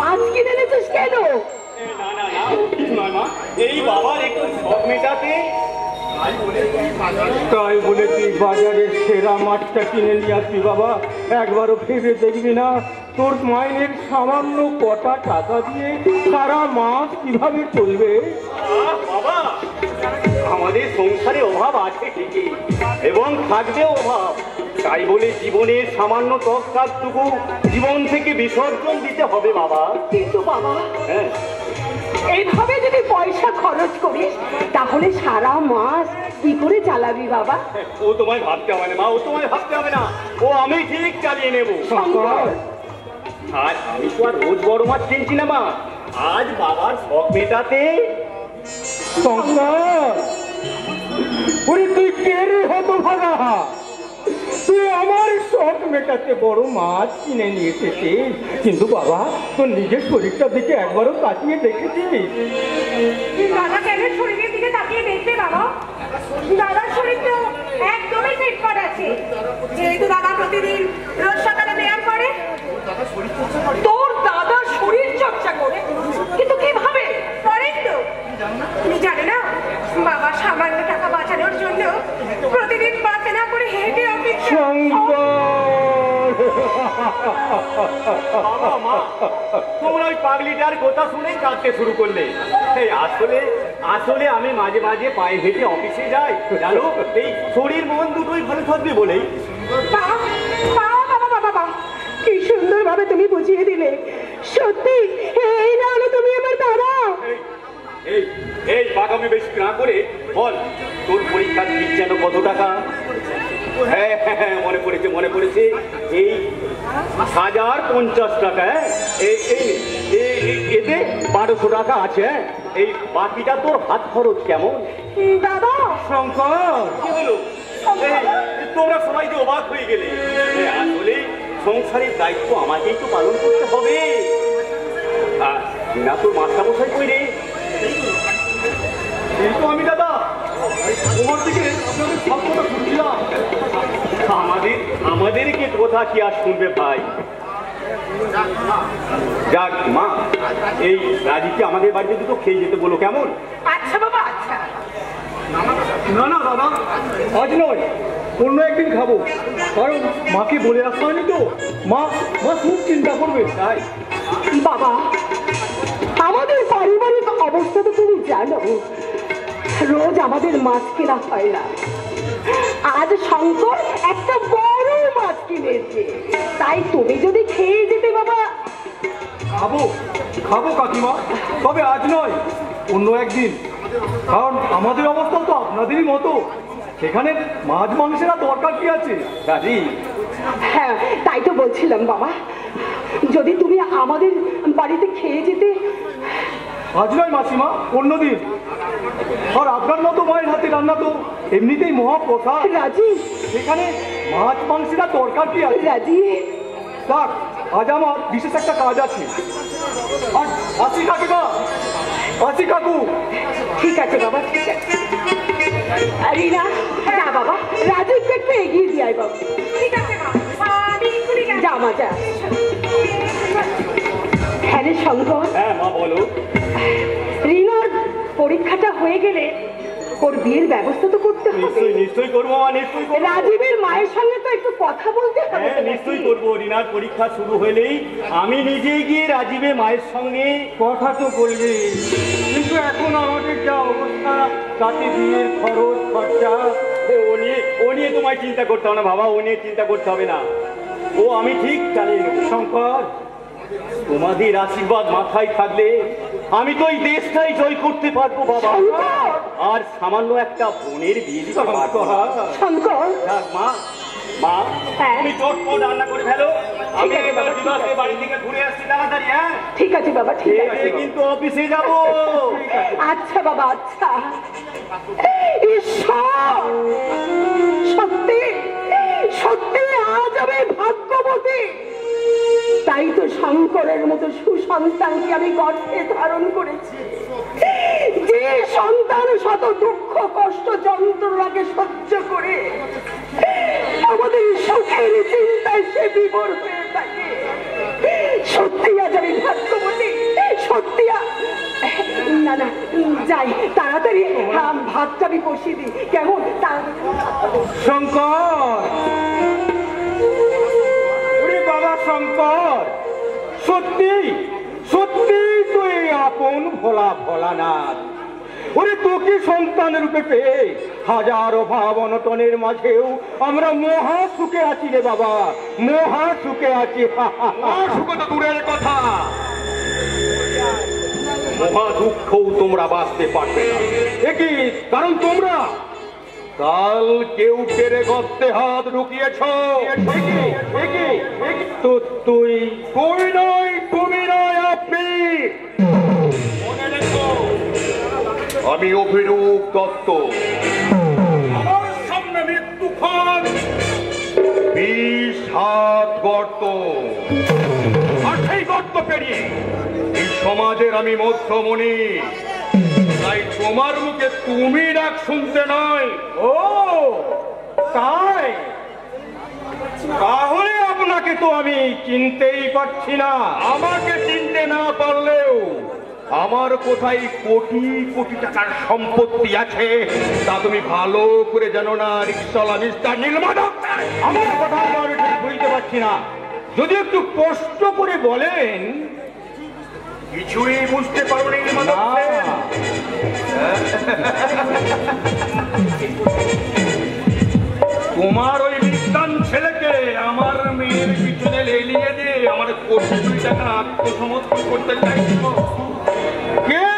মাছ কিনে এনেছিস কেন? না না না, কিছু নয় মা, এই বাবার একটু শখ মেটাতে তাই বলে তুই বাজারের সেরা মাছটা কিনে নিয়ে আসবি বাবা? একবারও ভেবে দেখবি না তোর মাইনের সামান্য কটা টাকা দিয়ে সারা মাস কিভাবে চলবে? বাবা, আমাদের সংসারে অভাব আছে ঠিকই, এবং থাকবে অভাব, তাই বলে জীবনের সামান্য তফাৎটুকু জীবন থেকে বিসর্জন দিতে হবে বাবা। কিন্তু বাবা, হ্যাঁ, এইভাবে যদি পয়সা খরচ করিস তাহলে সারা মাস কি করে চালাবি বাবা? ও তোমায় ভাবতে হবে না মা, ও তোমায় ভাবতে হবে না, ও আমি ঠিক চালিয়ে নেবো। আর আমি তো আর রোজ বড় মাছ কিনছি না মা, আজ বাবার শখ মেটাতে। তুই কে রে হতভাগা? তুই আমার শখ মেটাতে বড় মাছ কিনে নিয়ে এসেছিস, কিন্তু বাবা তোর নিজের শরীরটার দিকে একবারও তাকিয়ে দেখেছিস? দাদা কেন শরীরের দিকে তাকিয়ে দেখবে বাবা? দাদার শরীর তো একদমই ফিটফাট আছে, যেহেতু দাদা প্রতিদিন রোজ সকালে ব্যায়াম করে। তোর দাদা শরীর চর্চা করে, কিন্তু কিভাবে করেন তো? তুমি জানো না, বাবা সামান্য টাকা বাঁচানোর জন্য প্রতিদিন বাসে না করে হেঁটে অফিস। তোমরা ওই পাগলিটার কথা শুনেই কাঁদতে শুরু করলে। আসলে আসলে আমি মাঝে মাঝে পায়ে হেঁটে অফিসে যাই জানো, এই শরীর মন দুটোই ভালো থাকবে বলেই। কি সুন্দর ভাবে তুমি বুঝিয়ে দিলে, সত্যি এই না হলে তুমি আমার দাদা। এই এই পাগামি বেশি না করে বল, তোর পরীক্ষার ফিস যেন কত টাকা? হ্যাঁ হ্যাঁ, মনে পড়েছে মনে পড়েছে, এই 1050 টাকা। এতে 1200 টাকা আছে, এই বাকিটা তোর হাত খরচ। কেমন দাদা? শঙ্কর, কি হলো? তোমরা সবাই যে অবাক হয়ে গেলে। আসলে সংসারের দায়িত্ব আমাকেই তো পালন করতে হবে। না তোর মাস্টারমশাই কই রে? এই তো আমি দাদা, তোমার দিকে আপনাদের সব কথা শুনছিলাম। আমাদেরকে কথা কি আর শুনবে ভাই? যাক মা, এই রাজিকে আমাদের বাড়িতে দুটো খেয়ে যেতে বলো, কেমন? আচ্ছা বাবা, আচ্ছা। না না দাদা, আজ নয়, অন্য একদিন খাবো, কারণ মাকে বলে রাখা হয়নি তো, মা খুব চিন্তা করবে। তাই বাবা, আমাদের পারিবারিক অবস্থা তো তুমি জানো, রোজ আমাদের মাছ কেনা হয় না। আজ শঙ্কর একটা বড় মাছ কিনেছে, তাই তুমি যদি খেয়ে যেতে বাবা। খাবো কাকিমা, তবে আজ নয়, অন্য একদিন, কারণ আমাদের অবস্থা তো আপনাদেরই মতো, সেখানে মাছ মাংসের দরকার কি আছে দাদি? হ্যাঁ, তাই তো বলছিলাম বাবা, যদি তুমি আমাদের বাড়িতে খেয়ে যেতে। আজ নয় মাসিমা, অন্যদিন। আর আপনার মতো মায়ের হাতে রান্না তো এমনিতেই মহাপ্রসাদ। রাজি, সেখানে মাছ মাংসের দরকার কি আছে? রাজি। দেখ, আজ আমার বিশেষ একটা কাজ আছে। আর আসি কাকিমা, আসি কাকু। ঠিক আছে বাবা, ঠিক আছে। রিনা, না বাবা, রাজুকে একটু এগিয়ে দিয়ে আয় বাবা। ঠিক আছে মা, আমি এক্ষুনি যাচ্ছি। যা মা, যা। হ্যাঁ রে শঙ্কর। হ্যাঁ মা বলো। রিনার পরীক্ষাটা হয়ে গেলে ওর বিয়ের ব্যবস্থা তো করতে হবে। নিশ্চয়ই করবো মা, নিশ্চয়ই করবো। রাজীবের মায়ের সঙ্গে তো একটু কথা বলতে হবে। হ্যাঁ নিশ্চয়ই করবো। রিনার পরীক্ষা শুরু হলেই আমি নিজে গিয়ে রাজীবের মায়ের সঙ্গে কথা তো বলবি, কিন্তু এখন আমাদের যা অবস্থা, তাতে বিয়ের খরচ খরচা, ও নিয়ে তোমায় চিন্তা করতে হবে না বাবা, ও নিয়ে চিন্তা করতে হবে না, ও আমি ঠিক চালিয়ে নেব। শঙ্কর, তোমাদের আশীর্বাদ মাথায় থাকলে আমি তো এই দেশটাই জয় করতে পারবো বাবা। আর সামান্য একটা বোনের বিয়ে দিতে পারবো। মা, তুমি চটপট রান্না করে ফেলো, আমি বাড়ি থেকে ঘুরে আসছি তাড়াতাড়ি। হ্যাঁ ঠিক আছে বাবা, ঠিক আছে, কিন্তু অফিসে যাবো। আচ্ছা বাবা, আচ্ছা। সত্যি সত্যি আজ আমি ভাগ্যবতী, তাই তো শঙ্করের মতো সুসন্তানকে আমি গর্ভে ধারণ করেছি, যে সন্তান শত দুঃখ কষ্ট যন্ত্রণাকে সহ্য করে আমাদের সুখের চিন্তায় সে বিভোর হয়ে থাকে। সত্যি আজ আমি ভাগ্যবতী। না না, যাই তাড়াতাড়ি ভাতটা আমি বসিয়ে দিই, কেমন? তাড়াতাড়ি। শঙ্কর, ওরে বাবা শঙ্কর, সত্যি সত্যি তুই আপন ভোলা ভোলানাথ। ওরে তোকে সন্তান রূপে পেয়ে হাজারো ভাব অনটনের মাঝেও আমরা মহা সুখে আছি রে বাবা, মহা সুখে আছি। সুখ তো দূরের কথা, মহা দুঃখও তোমরা বাঁচতে পারবে না। একই কারণ তোমরা কাল কেউ কেড়ে গর্তে হাত ঢুকিয়েছ। তো তুই তুই নয়, তুমি নয়, আপনি। মনে রেখো, আমি অভিরূপ দত্ত। আমার সামনে মৃত্যু খান 20 হাত গর্ত, আর সেই গর্ত পেরিয়ে এই সমাজের আমি মধ্যমণি। তাই তোমার মুখে তুমি ডাক শুনতে নয়। ও তাই, তাহলে আপনাকে তো আমি চিনতেই পারছি না। আমাকে চিনতে না পারলেও আমার কোথায় কোটি কোটি টাকার সম্পত্তি আছে তা তুমি ভালো করে জানো না রিক্সাওয়ালা মিস্টার নীলমাধব। আমার কথা আমি ঠিক বুঝতে পারছি না, যদি একটু স্পষ্ট করে বলেন। কিছুই বুঝতে পারো না নীলমাধব? তোমার ওই বিদ্যান ছেলেকে আমার মেয়ের পিছনে লেলিয়ে দিয়ে আমার কোটি কোটি টাকা আত্মসমর্পণ করতে চাইছিল। কে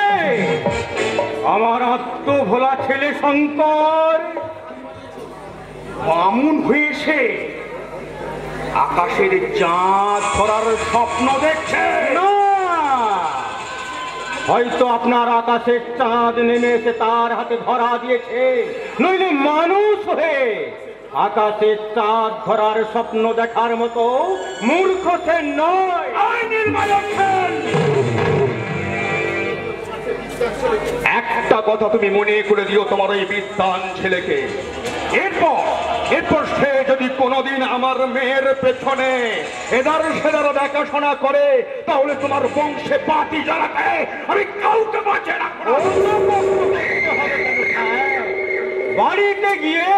আমার আত্মভোলা ছেলে শঙ্কর? বামুন হয়েছে আকাশের চাঁদ ধরার স্বপ্ন দেখছে না, হয়তো আপনার আকাশের চাঁদ নেমে এসে তার হাতে ধরা দিয়েছে, নইলে মানুষ হয়ে আকাশের চাঁদ ধরার স্বপ্ন দেখার মতো মূর্খ সে নয়। একটা কথা তুমি মনে করে দিও তোমার ওই বিদ্যান ছেলেকে, এরপর সে যদি কোনোদিন আমার মেয়ের পেছনে এদার সেদার দেখাশোনা করে তাহলে তোমার বংশে বাতি জ্বালাতে আমি কাউকে বাঁচে রাখবো না। বাড়িতে গিয়ে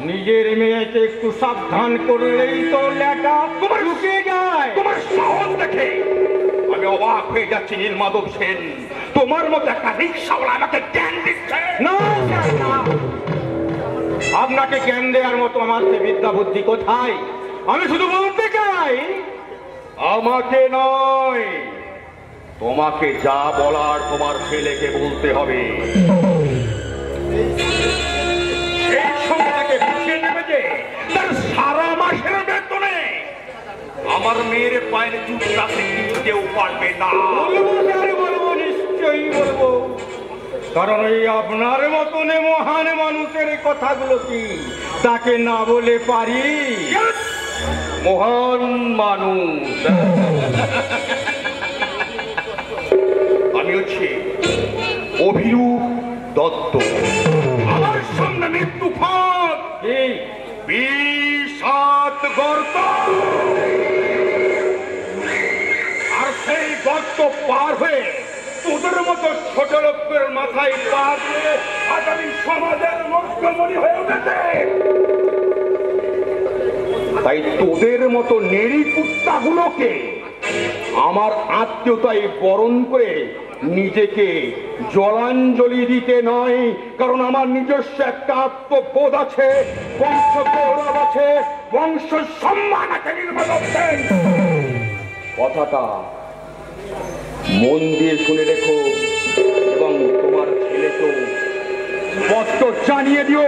নিজের মেয়েকে একটু সাবধান করলেই তো লেটা তোমার লুকিয়ে যায়। তোমার সাহস দেখে আমি অবাক হয়ে যাচ্ছি নীলমাধব সেন, তোমার মতো একটা রিক্সাওয়ালা আমাকে জ্ঞান দিচ্ছে। না, আপনাকে জ্ঞান দেওয়ার মতো আমার সে বিদ্যা বুদ্ধি কোথায়? আমি শুধু বলতে চাই, আমাকে নয়, তোমাকে যা বলার তোমার ছেলেকে বলতে হবে। সেই সময়টাকে বুঝিয়ে নেবে যে তার সারা মাসের বেতনে আমার মেয়ের পায়ের জুতা কিনতেও পারবে না। বলবো, নিশ্চয়ই বলবো, কারণ এই আপনার মতন মহান মানুষের কথাগুলো কি তাকে না বলে পারি? মহান মানুষ আমি হচ্ছে অভিরূপ দত্ত। আমার সামনে মৃত্যু ফাঁদ 20 হাত গর্ত, আর সেই গর্ত পার হয়ে তোদের মতো ছোট লোকের মাথায় পা দিয়ে আগামী সমাজের মধ্যমণি হয়ে উঠেছে। তাই তোদের মতো নেড়ি কুত্তাগুলোকে আমার আত্মীয়তায় বরণ করে নিজেকে জলাঞ্জলি দিতে নয়, কারণ আমার নিজস্ব একটা আত্মবোধ আছে, বংশ গৌরব আছে, বংশ সম্মান আছে। কথাটা মন দিয়ে শুনে রেখো এবং তোমার ছেলেকেও স্পষ্ট জানিয়ে দিও।